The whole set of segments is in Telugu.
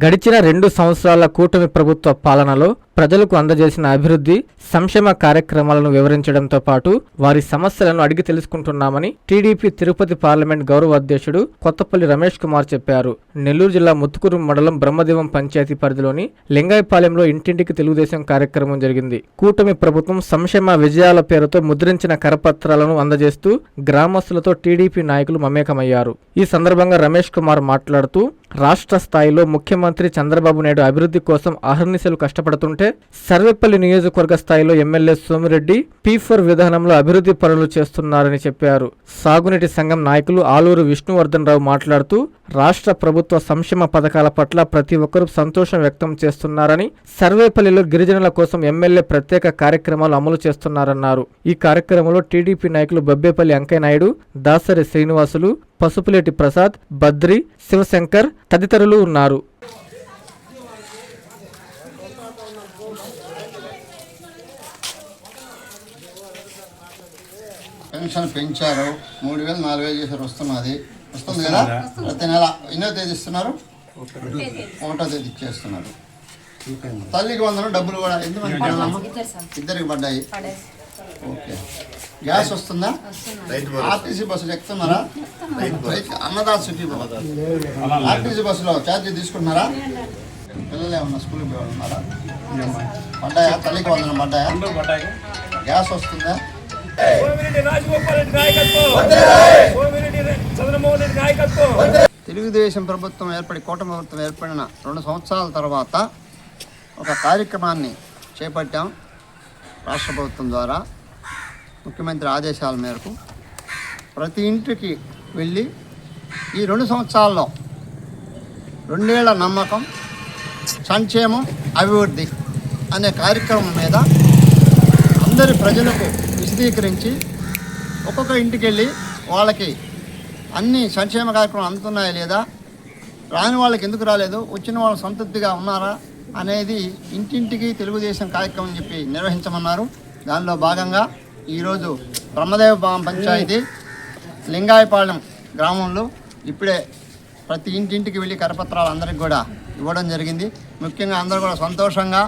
గడిచిన 2 సంవత్సరాల కూటమి ప్రభుత్వ పాలనలో ప్రజలకు అందజేసిన అభివృద్ధి, సంక్షేమ కార్యక్రమాలను వివరించడంతో పాటు వారి సమస్యలను అడిగి తెలుసుకుంటున్నామని టీడీపీ తిరుపతి పార్లమెంట్ గౌరవ అధ్యక్షుడు కొత్తపల్లి రమేష్ కుమార్ చెప్పారు. నెల్లూరు జిల్లా ముత్తుకూరు మండలం బ్రహ్మదేవం పంచాయతీ పరిధిలోని లింగాయపాలెంలో ఇంటింటికి తెలుగుదేశం కార్యక్రమం జరిగింది. కూటమి ప్రభుత్వం సంక్షేమ విజయాల పేరుతో ముద్రించిన కరపత్రాలను అందజేస్తూ గ్రామస్తులతో టీడీపీ నాయకులు మమేకమయ్యారు. ఈ సందర్భంగా రమేష్ కుమార్ మాట్లాడుతూ రాష్ట్ర స్థాయిలో ముఖ్యమంత్రి చంద్రబాబు నాయుడు అభివృద్ధి కోసం అహర్నిశలు కష్టపడుతుంటే సర్వేపల్లి నియోజకవర్గ స్థాయిలో ఎమ్మెల్యే సోమిరెడ్డి P4 విధానంలో అభివృద్ధి పనులు చేస్తున్నారని చెప్పారు. సాగునీటి సంఘం నాయకులు ఆలూరు విష్ణువర్ధన్ రావు మాట్లాడుతూ రాష్ట్ర ప్రభుత్వ సంక్షేమ పథకాల పట్ల ప్రతి ఒక్కరూ సంతోషం వ్యక్తం చేస్తున్నారని, సర్వేపల్లిలో గిరిజనుల కోసం ఎమ్మెల్యే ప్రత్యేక కార్యక్రమాలు అమలు చేస్తున్నారన్నారు. ఈ కార్యక్రమంలో టీడీపీ నాయకులు బబ్బేపల్లి అంకయ్య నాయుడు, దాసరి శ్రీనివాసులు, పసుపులేటి ప్రసాద్, బద్రి, శివశంకర్ తదితరులు ఉన్నారు. పెన్షన్ పెంచారు, 3000 4000 చేశారు, వస్తుంది కదా ప్రతి నెల. ఎన్నో తేదీ ఇస్తున్నారు? 1వ తేదీ ఇచ్చేస్తున్నారు. తల్లికి వందనం డబ్బులు కూడా ఎంతమంది? ఇద్దరికి పడ్డాయి. ఓకే. గ్యాస్ వస్తుందా? ఆర్టీసీ బస్సులు ఎక్కుతున్నారా? అన్నదాత సిటీ ఆర్టీసీ బస్సులో ఛార్జీ తీసుకుంటున్నారా? పిల్లలు ఏమన్నా స్కూల్కి ఉన్నారా? పడ్డాయా? తల్లికి వందనం పడ్డాయా? గ్యాస్ వస్తుందా? తెలుగుదేశం ప్రభుత్వం కూటమి ప్రభుత్వం ఏర్పడిన 2 సంవత్సరాల తర్వాత ఒక కార్యక్రమాన్ని చేపట్టాం. రాష్ట్ర ప్రభుత్వం ద్వారా ముఖ్యమంత్రి ఆదేశాల మేరకు ప్రతి ఇంటికి వెళ్ళి ఈ 2 సంవత్సరాల్లో 2 ఏళ్ల నమ్మకం, సంక్షేమం, అభివృద్ధి అనే కార్యక్రమం మీద అందరి ప్రజలకు విశదీకరించి ఒక్కొక్క ఇంటికి వెళ్ళి వాళ్ళకి అన్ని సంక్షేమ కార్యక్రమాలు అందుతున్నాయా లేదా, రాని వాళ్ళకి ఎందుకు రాలేదు, వచ్చిన వాళ్ళు సంతృప్తిగా ఉన్నారా అనేది ఇంటింటికి తెలుగుదేశం కార్యక్రమం చెప్పి నిర్వహించమన్నారు. దానిలో భాగంగా ఈరోజు బ్రహ్మదేవ పంచాయతీ లింగాయపాలెం గ్రామంలో ఇప్పుడే ప్రతి ఇంటింటికి వెళ్ళి కరపత్రాలు అందరికి కూడా ఇవ్వడం జరిగింది. ముఖ్యంగా అందరూ కూడా సంతోషంగా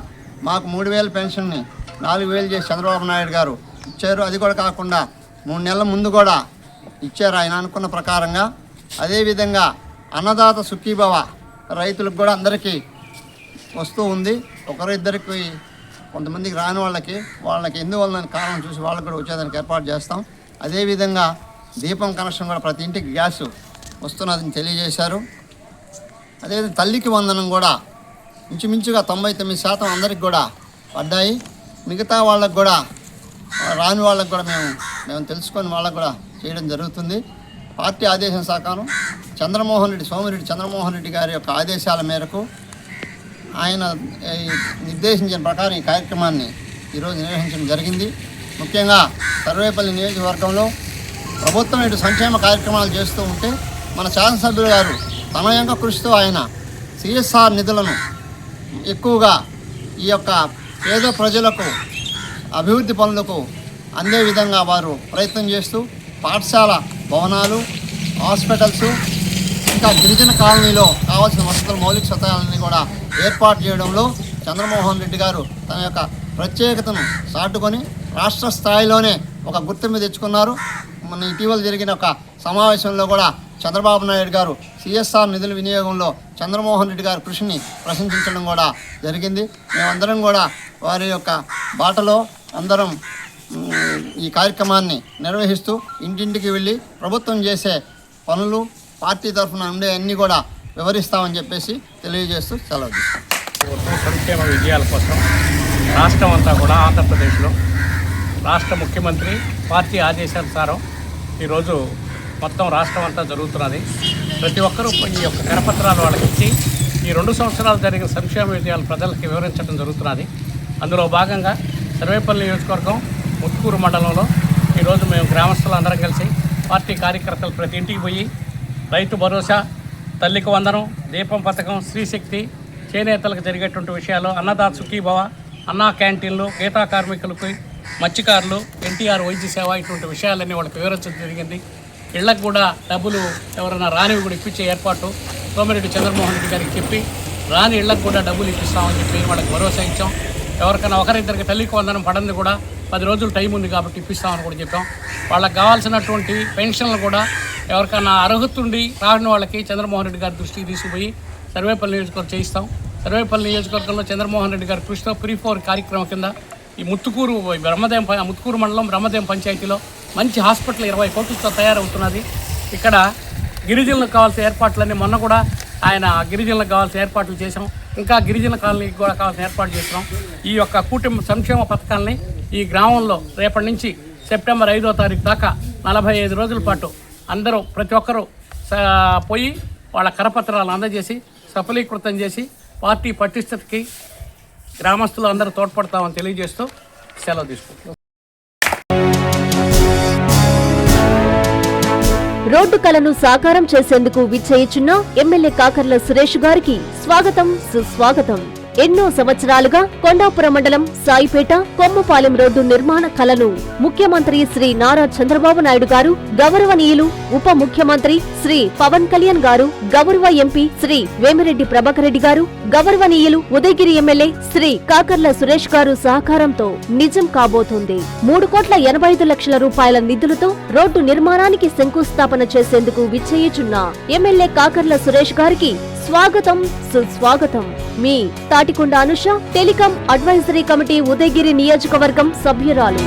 మాకు 3000 పెన్షన్ని 4000 చేసి చంద్రబాబు నాయుడు గారు ఇచ్చారు. అది కూడా కాకుండా 3 నెలల ముందు కూడా ఇచ్చారు ఆయన అనుకున్న ప్రకారంగా. అదేవిధంగా అన్నదాత సుఖీభవ రైతులకు కూడా అందరికీ వస్తూ ఉంది. ఒకరిద్దరికి కొంతమందికి రాని వాళ్ళకి ఎందువల్ల కారణం చూసి వాళ్ళకి కూడా వచ్చేదానికి ఏర్పాటు చేస్తాం. అదేవిధంగా దీపం కనెక్షన్ కూడా ప్రతి ఇంటికి గ్యాస్ వస్తున్నదని తెలియజేశారు. అదేవిధంగా తల్లికి వందనం కూడా ఇంచుమించుగా 99% అందరికి కూడా పడ్డాయి. మిగతా వాళ్ళకు కూడా రాని వాళ్ళకు కూడా మేము తెలుసుకొని వాళ్ళకు కూడా చేయడం జరుగుతుంది. పార్టీ ఆదేశం సహకారం సోమిరెడ్డి చంద్రమోహన్ రెడ్డి గారి యొక్క ఆదేశాల మేరకు ఆయన నిర్దేశించిన ప్రకారం ఈ కార్యక్రమాన్ని ఈరోజు నిర్వహించడం జరిగింది. ముఖ్యంగా సర్వేపల్లి నియోజకవర్గంలో ప్రభుత్వం ఇటు సంక్షేమ కార్యక్రమాలు చేస్తూ ఉంటే మన శాసనసభ్యులు గారు తనయంగా కృషితో ఆయన CSR నిధులను ఎక్కువగా ఈ యొక్క పేద ప్రజలకు అభివృద్ధి పనులకు అందే విధంగా వారు ప్రయత్నం చేస్తూ పాఠశాల భవనాలు, హాస్పిటల్స్, ఇంకా గిరిజన కాలనీలో కావాల్సిన వసతులు, మౌలిక సదుపాయాలన్నీ కూడా ఏర్పాటు చేయడంలో చంద్రమోహన్ రెడ్డి గారు తన యొక్క ప్రత్యేకతను చాటుకొని రాష్ట్ర స్థాయిలోనే ఒక గుర్తింపు తెచ్చుకున్నారు. మన ఇటీవల జరిగిన ఒక సమావేశంలో కూడా చంద్రబాబు నాయుడు గారు CSR నిధుల వినియోగంలో చంద్రమోహన్ రెడ్డి గారి కృషిని ప్రశంసించడం కూడా జరిగింది. మేమందరం కూడా వారి యొక్క బాటలో అందరం ఈ కార్యక్రమాన్ని నిర్వహిస్తూ ఇంటింటికి వెళ్ళి ప్రభుత్వం చేసే పనులు, పార్టీ తరఫున ఉండే అన్నీ కూడా వివరిస్తామని చెప్పేసి తెలియజేస్తూ సెలవు తీసుకుంటాం. సంక్షేమ విజయాల కోసం రాష్ట్రం అంతా కూడా ఆంధ్రప్రదేశ్లో రాష్ట్ర ముఖ్యమంత్రి పార్టీ ఆదేశానుసారం ఈరోజు మొత్తం రాష్ట్రం అంతా జరుగుతున్నది. ప్రతి ఒక్కరూ ఈ యొక్క కరపత్రాలు వాళ్ళకి ఇచ్చి ఈ 2 సంవత్సరాలు జరిగిన సంక్షేమ విజయాలు ప్రజలకు వివరించడం జరుగుతున్నది. అందులో భాగంగా సర్వేపల్లి నియోజకవర్గం ముత్తుకూరు మండలంలో ఈరోజు మేము గ్రామస్తులందరం కలిసి పార్టీ కార్యకర్తలు ప్రతి ఇంటికి పోయి రైతు భరోసా, తల్లికి వందనం, దీపం పథకం, స్త్రీశక్తి, చేనేతలకు జరిగేటువంటి విషయాలు, అన్నదాత సుఖీభవ, అన్నా క్యాంటీన్లు, గీతా కార్మికులకు, మత్స్యకారులు, NTR వైద్య సేవ, ఇటువంటి విషయాలన్నీ వాళ్ళకి వివరించడం జరిగింది. ఇళ్లకు కూడా డబ్బులు ఎవరైనా రానివి కూడా ఇప్పించే ఏర్పాటు సోమిరెడ్డి చంద్రమోహన్ రెడ్డి గారికి చెప్పి రాని ఇళ్లకు కూడా డబ్బులు ఇప్పిస్తామని చెప్పి వాళ్ళకి భరోసా ఇచ్చాం. ఎవరికైనా ఒకరిద్దరికి తల్లికి వందనం పడింది కూడా 10 రోజులు టైం ఉంది కాబట్టి ఇప్పిస్తామని కూడా చెప్పాం. వాళ్ళకి కావాల్సినటువంటి పెన్షన్లు కూడా ఎవరికైనా అర్హత ఉండి రాని వాళ్ళకి చంద్రమోహన్ రెడ్డి గారి దృష్టికి తీసుకుపోయి సర్వేపల్లి నియోజకవర్గం చేయిస్తాం. సర్వేపల్లి నియోజకవర్గంలో చంద్రమోహన్ రెడ్డి గారి కృషితో ప్రీ-4 కార్యక్రమం కింద ఈ ముత్తుకూరు మండలం బ్రహ్మదేవం పంచాయతీలో మంచి హాస్పిటల్ 20 కోట్లతో తయారవుతున్నది. ఇక్కడ గిరిజనులకు కావాల్సిన ఏర్పాట్లన్నీ మొన్న కూడా ఆయన గిరిజనులకు కావాల్సిన ఏర్పాట్లు చేసాం. ఇంకా గిరిజన కాలనీకి కూడా కావాల్సిన ఏర్పాటు చేస్తున్నాం. ఈ యొక్క కూటమి సంక్షేమ పథకాలని ఈ గ్రామంలో రేపటి నుంచి సెప్టెంబర్ 5వ తారీఖు దాకా 45 రోజుల పాటు అందరూ ప్రతి ఒక్కరూ పోయి వాళ్ళ కరపత్రాలు అందజేసి సఫలీకృతం చేసి పార్టీ పటిష్టతకి గ్రామస్తులు అందరూ తోడ్పడతామని తెలియజేస్తూ సెలవు తీసుకుంటున్నాం. రోడ్డు కలను సాకారం చేసేందుకు విచ్చేయుచున్న ఎమ్మెల్యే కాకర్ల సురేష్ గారికి స్వాగతం సుస్వాగతం. ఎన్నో సంవత్సరాలుగా కొండాపురం మండలం సాయిపేట కొమ్మపాలెం రోడ్డు నిర్మాణ కలను ముఖ్యమంత్రి శ్రీ నారా చంద్రబాబు నాయుడు గారు, గౌరవనీయులు ఉప ముఖ్యమంత్రి శ్రీ పవన్ కళ్యాణ్ గారు, గౌరవ ఎంపీ శ్రీ వేమిరెడ్డి ప్రభాకర్ రెడ్డి గారు, గౌరవనీయులు ఉదయగిరి ఎమ్మెల్యే శ్రీ కాకర్ల సురేష్ గారు సహకారంతో నిజం కాబోతోంది. 3,85,00,000 రూపాయల నిధులతో రోడ్డు నిర్మాణానికి శంకుస్థాపన చేసేందుకు విచ్చేయుచున్న ఎమ్మెల్యే కాకర్ల సురేష్ గారికి స్వాగతం సుస్వాగతం. మీ Tatikonda Anusha, telecom advisory committee Udayagiri నియోజకవర్గం సభ్యురాలు.